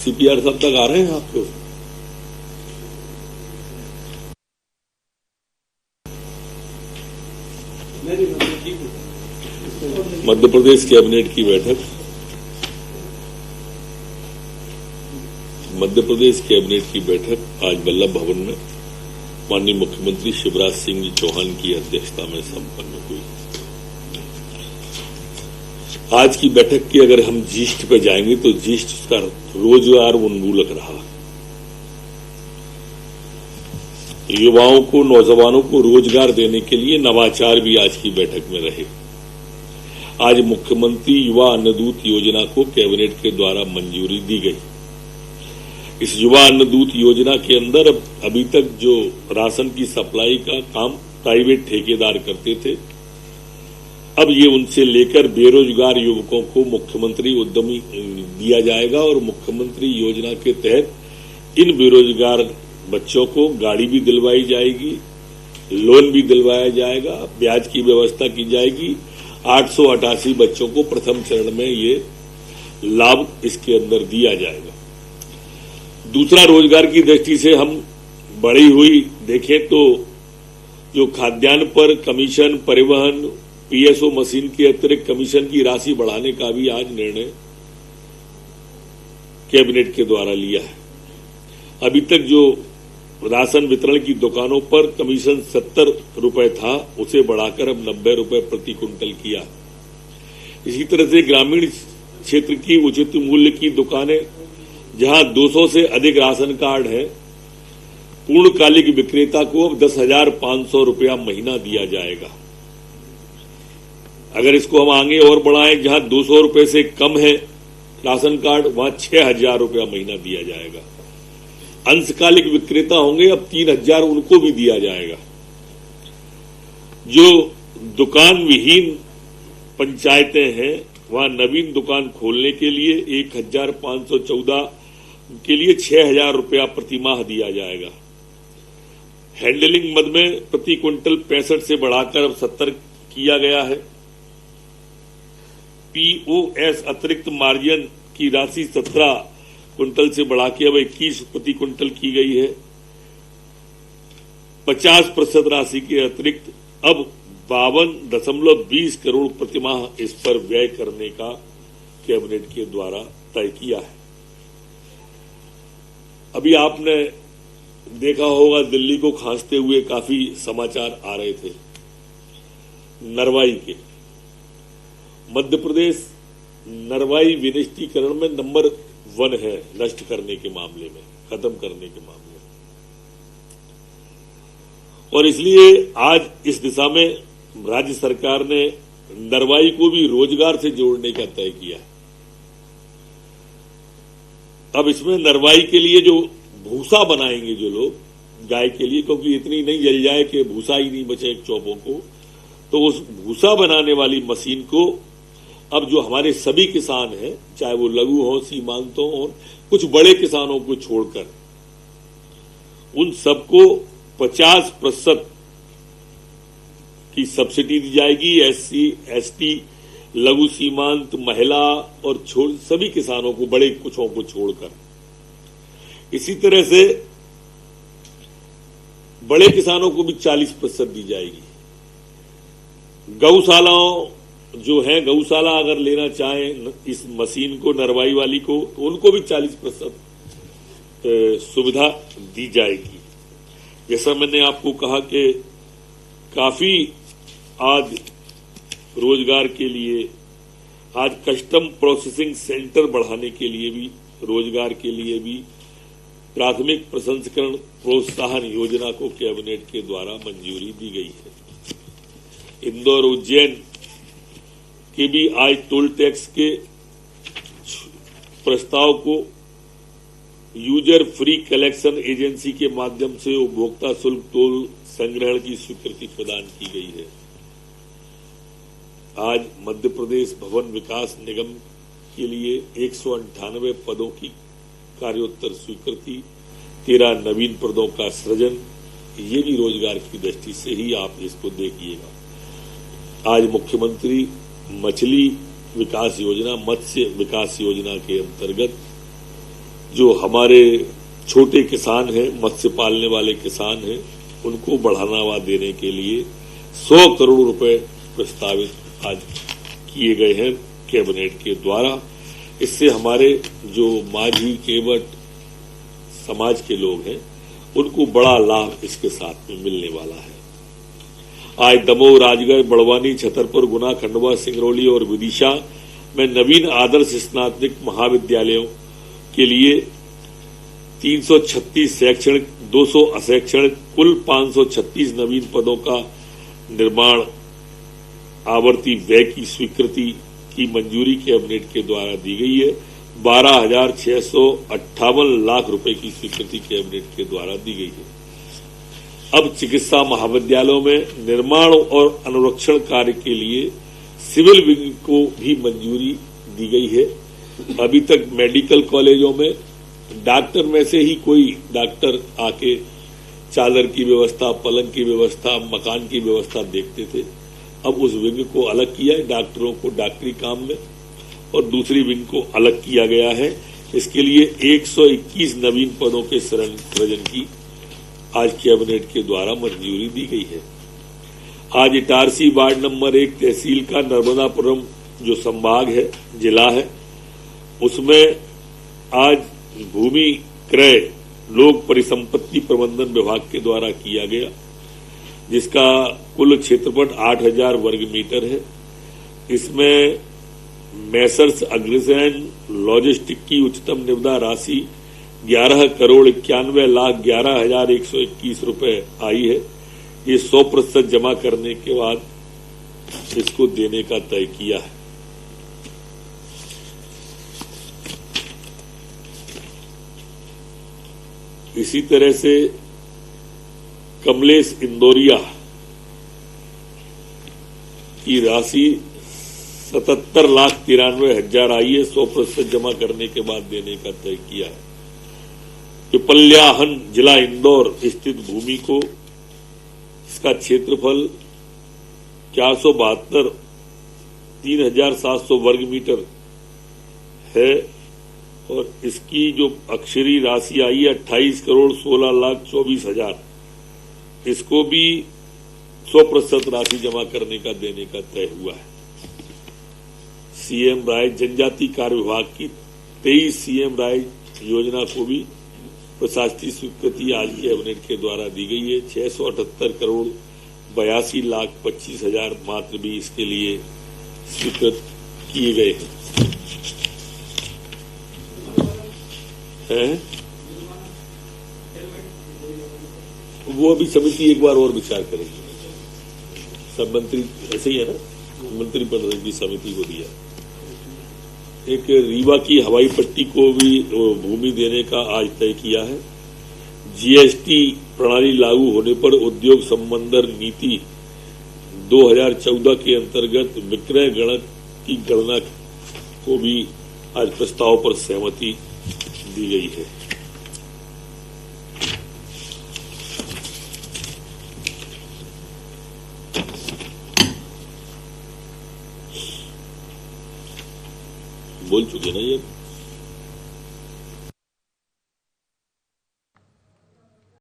CPR साहब तक आ रहे हैं आपको? मध्य प्रदेश कैबिनेट की बैठक। मध्य प्रदेश कैबिनेट की बैठक आज वल्लभ भवन में माननीय मुख्यमंत्री शिवराज सिंह चौहान की अध्यक्षता में संपन्न हुई। आज की बैठक की अगर हम जीस्ट पे जाएंगे तो जीस्ट का रोजगार उन्मूलक रहा। युवाओं को, नौजवानों को रोजगार देने के लिए नवाचार भी आज की बैठक में रहे। आज मुख्यमंत्री युवा अन्नदूत योजना को कैबिनेट के द्वारा मंजूरी दी गई। इस युवा अन्नदूत योजना के अंदर अभी तक जो राशन की सप्लाई का काम प्राइवेट ठेकेदार करते थे, अब ये उनसे लेकर बेरोजगार युवकों को मुख्यमंत्री उद्यमी दिया जाएगा और मुख्यमंत्री योजना के तहत इन बेरोजगार बच्चों को गाड़ी भी दिलवाई जाएगी, लोन भी दिलवाया जाएगा, ब्याज की व्यवस्था की जाएगी। 888 बच्चों को प्रथम चरण में ये लाभ इसके अंदर दिया जाएगा। दूसरा, रोजगार की दृष्टि से हम बढ़ी हुई देखें तो जो खाद्यान्न पर कमीशन, परिवहन, पीएसओ मशीन के अतिरिक्त कमीशन की राशि बढ़ाने का भी आज निर्णय कैबिनेट के द्वारा लिया है। अभी तक जो राशन वितरण की दुकानों पर कमीशन 70 रुपए था, उसे बढ़ाकर अब 90 रुपए प्रति क्विंटल किया। इसी तरह से ग्रामीण क्षेत्र की उचित मूल्य की दुकानें, जहां 200 से अधिक राशन कार्ड है, पूर्णकालिक विक्रेता को अब 10,500 रुपया महीना दिया जाएगा। अगर इसको हम आगे और बढ़ाएं, जहां 200 रुपए से कम है राशन कार्ड, वहां 6,000 रुपया महीना दिया जाएगा। अंशकालिक विक्रेता होंगे, अब 3,000 उनको भी दिया जाएगा। जो दुकान विहीन पंचायतें हैं, वहां नवीन दुकान खोलने के लिए 1,514 के लिए 6,000 रुपया प्रतिमाह दिया जाएगा। हैंडलिंग मद में प्रति क्विंटल 65 से बढ़ाकर अब 70 किया गया है। पीओएस अतिरिक्त मार्जिन की राशि 17 क्विंटल से बढ़ा के अब 21 प्रति क्विंटल की गई है। 50% राशि के अतिरिक्त अब 52.20 करोड़ प्रतिमाह इस पर व्यय करने का कैबिनेट के द्वारा तय किया है। अभी आपने देखा होगा, दिल्ली को खांसते हुए काफी समाचार आ रहे थे नरवाई के। मध्य प्रदेश नरवाई विनिष्टीकरण में नंबर 1 है नष्ट करने के मामले में, खत्म करने के मामले में। और इसलिए आज इस दिशा में राज्य सरकार ने नरवाई को भी रोजगार से जोड़ने का तय किया है। अब इसमें नरवाई के लिए जो भूसा बनाएंगे जो लोग गाय के लिए, क्योंकि इतनी नहीं जल जाए कि भूसा ही नहीं बचे चौपों को, तो उस भूसा बनाने वाली मशीन को अब जो हमारे सभी किसान हैं, चाहे वो लघु हो, सीमांत हो, कुछ बड़े किसानों को छोड़कर, उन सबको 50% की सब्सिडी दी जाएगी। एससी, एसटी, लघु सीमांत, महिला और सभी किसानों को, बड़े कुछों को छोड़कर। इसी तरह से बड़े किसानों को भी 40% दी जाएगी। गौशालाओं जो है, गौशाला अगर लेना चाहें इस मशीन को, नरवाई वाली को, तो उनको भी 40% सुविधा दी जाएगी। जैसा मैंने आपको कहा कि काफी आज रोजगार के लिए, आज कस्टम प्रोसेसिंग सेंटर बढ़ाने के लिए भी, रोजगार के लिए भी प्राथमिक प्रसंस्करण प्रोत्साहन योजना को कैबिनेट के द्वारा मंजूरी दी गई है। इंदौर, उज्जैन के भी आज टोल टैक्स के प्रस्ताव को यूजर फ्री कलेक्शन एजेंसी के माध्यम से उपभोक्ता शुल्क टोल संग्रहण की स्वीकृति प्रदान की गई है। आज मध्य प्रदेश भवन विकास निगम के लिए 198 पदों की कार्योत्तर स्वीकृति, 13 नवीन पदों का सृजन, ये भी रोजगार की दृष्टि से ही आप इसको देखिएगा। आज मुख्यमंत्री मछली विकास योजना, मत्स्य विकास योजना के अंतर्गत जो हमारे छोटे किसान हैं, मत्स्य पालने वाले किसान हैं, उनको बढ़ावा देने के लिए 100 करोड़ रुपए प्रस्तावित आज किए गए हैं कैबिनेट के द्वारा। इससे हमारे जो माझी केवट समाज के लोग हैं उनको बड़ा लाभ इसके साथ में मिलने वाला है। आज दमोह, राजगढ़, बड़वानी, छतरपुर, गुना, खंडवा, सिंगरौली और विदिशा में नवीन आदर्श स्नातक महाविद्यालयों के लिए 336 शैक्षणिक, 200 अशैक्षणिक, कुल 536 नवीन पदों का निर्माण आवर्ती व्यय की स्वीकृति की मंजूरी कैबिनेट के द्वारा दी गई है। 12,658 लाख रुपए की स्वीकृति कैबिनेट के द्वारा दी गई है। अब चिकित्सा महाविद्यालयों में निर्माण और अनुरक्षण कार्य के लिए सिविल विंग को भी मंजूरी दी गई है। अभी तक मेडिकल कॉलेजों में डॉक्टर में से ही कोई डॉक्टर आके चादर की व्यवस्था, पलंग की व्यवस्था, मकान की व्यवस्था देखते थे। अब उस विंग को अलग किया है, डॉक्टरों को डॉक्टरी काम में, और दूसरी विंग को अलग किया गया है। इसके लिए 121 नवीन पदों के सृजन की आज कैबिनेट के द्वारा मंजूरी दी गई है। आज इटारसी वार्ड नंबर 1 तहसील का नर्मदापुरम जो संभाग है, जिला है, उसमें आज भूमि क्रय लोक परिसंपत्ति प्रबंधन विभाग के द्वारा किया गया, जिसका कुल क्षेत्रफल 8000 वर्ग मीटर है। इसमें मैसर्स अग्रसेन लॉजिस्टिक की उच्चतम निविदा राशि 11,91,11,121 रुपए आई है। ये 100% जमा करने के बाद इसको देने का तय किया है। इसी तरह से कमलेश इंदौरिया की राशि 77,93,000 आई है। 100% जमा करने के बाद देने का तय किया है। पिपल्याहन जिला इंदौर स्थित भूमि को, इसका क्षेत्रफल 472 3,700 वर्ग मीटर है और इसकी जो अक्षरी राशि आई है 28,16,24,000, इसको भी 100% राशि जमा करने का देने का तय हुआ है। सीएम राय जनजाति कार्य विभाग की 23 सीएम राय योजना को भी प्रशासकीय स्वीकृति आज कैबिनेट के द्वारा दी गई है। 678 करोड़ 82,25,000 मात्र भी इसके लिए स्वीकृत किए गए हैं। वो अभी समिति एक बार और विचार करेगी। सब मंत्री ऐसे ही है ना, मंत्रिपरिषद की समिति को दिया। एक रीवा की हवाई पट्टी को भी भूमि देने का आज तय किया है। जीएसटी प्रणाली लागू होने पर उद्योग संबंधर नीति 2014 के अंतर्गत विक्रय गणक की गणना को भी आज प्रस्ताव पर सहमति दी गई है। बोल चुके ना ये।